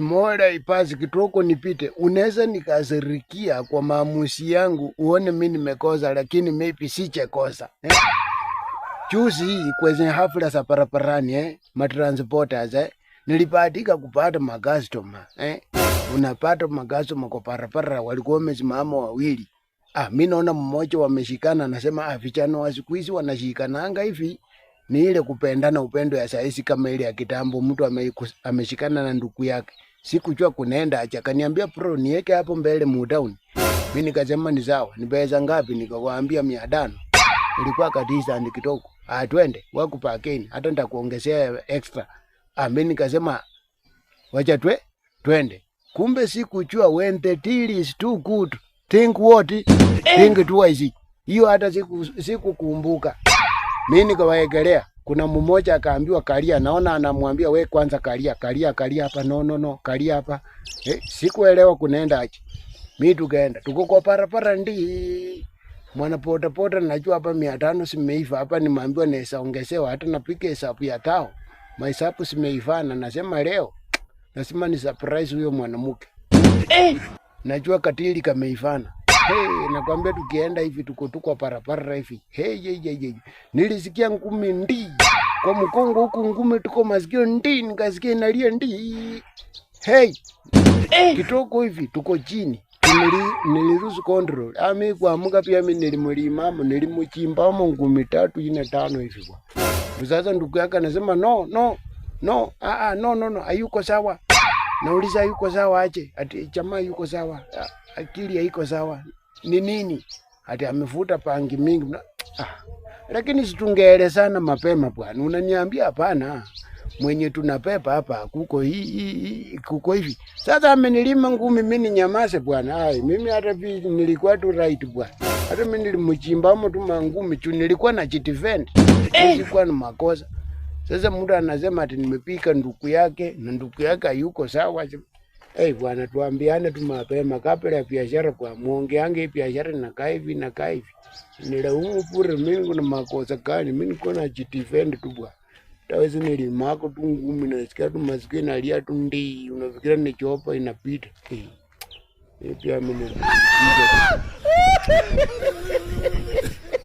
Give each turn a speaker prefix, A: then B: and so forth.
A: Moda ipasi kitoko nipite. Unaweza nikasirikia kwa maamuzi yangu uone mimi nimekosa, lakini maybe sichekosa. Juzi hii kwenye hafla za barabarani matransporters nilibahatika kupata magastoma unapata magastoma kwa barabara walikuwa wamesimama wawili. Mimi naona mmoja wameshikana, nasema vijana wa siku hizi wanashikananga hivi ni ile kupendana, upendo ya saisi kama ile ya kitambo, mtu ameshikana na ndugu yake. Sikujua kunaenda acha, kaniambia bro niweke hapo mbele mudown. Mimi nikasema ni sawa, ni pesa ngapi? Nikawaambia 500. Ilikuwa kadisa ndi kitoko. Twende wakupakeni, hata nitakuongezea extra. Mimi nikasema wacha twende. Kumbe sikujua when the deal is too good think what? Think twice. Hiyo hata sikukumbuka. Mimi nikawaegelea. Kuna mmoja akaambiwa kalia, naona anamwambia we kwanza kalia hapa, no kalia hapa. Sikuelewa kunaenda aje. Mimi tukaenda. Tuko kwa parapara ndi. Mwana pota najua hapa 500 simeiva hapa, nimeambiwa naweza ongezewa, hata napika hesabu ya tao. Mahesabu simeivana, nasema leo nasema ni surprise huyo mwanamke. Najua katili kameivana. Nakwambia tukienda hivi tuko kwa parapara hivi. Nilisikia ngumi ndi. Kwa mkongo huku ngumi tuko masikio ndi, nikasikia inalia ndi. Kitoko hivi tuko chini. Niliruhusu control. Mimi kuamka pia mimi nilimlimama, nilimuchimba ngumi 3 4 5 hivi kwa. Sasa ndugu yake anasema no. Hayuko sawa. Nauliza yuko sawa aje? Ati jamaa yuko sawa. Akili haiko sawa. Ni nini? Ati amefuta pangi mingi. Lakini situngeelezana mapema bwana. Unaniambia hapana. Mwenye tunapepa hapa kuko kuko hivi. Sasa amenilima ngumi mimi nyamaze bwana. Mimi hata nilikuwa tu right bwana. Hata mimi nilimchimba tu mangumi tu, nilikuwa na defend. Sikuwa na makosa. Sasa mtu anasema ati nimepika ndugu yake na ndugu yake yuko sawa. Bwana tuambiane tu mapema kabla ya biashara kwa muongeange biashara na hivi. Nilaumu pure mimi kuna makosa gani? Mimi niko na defend tu bwana. Tawezi nilimako tu ngumi na sikia tu masikio inalia tu ndi, unafikira ni chopa inapita. Pia mimi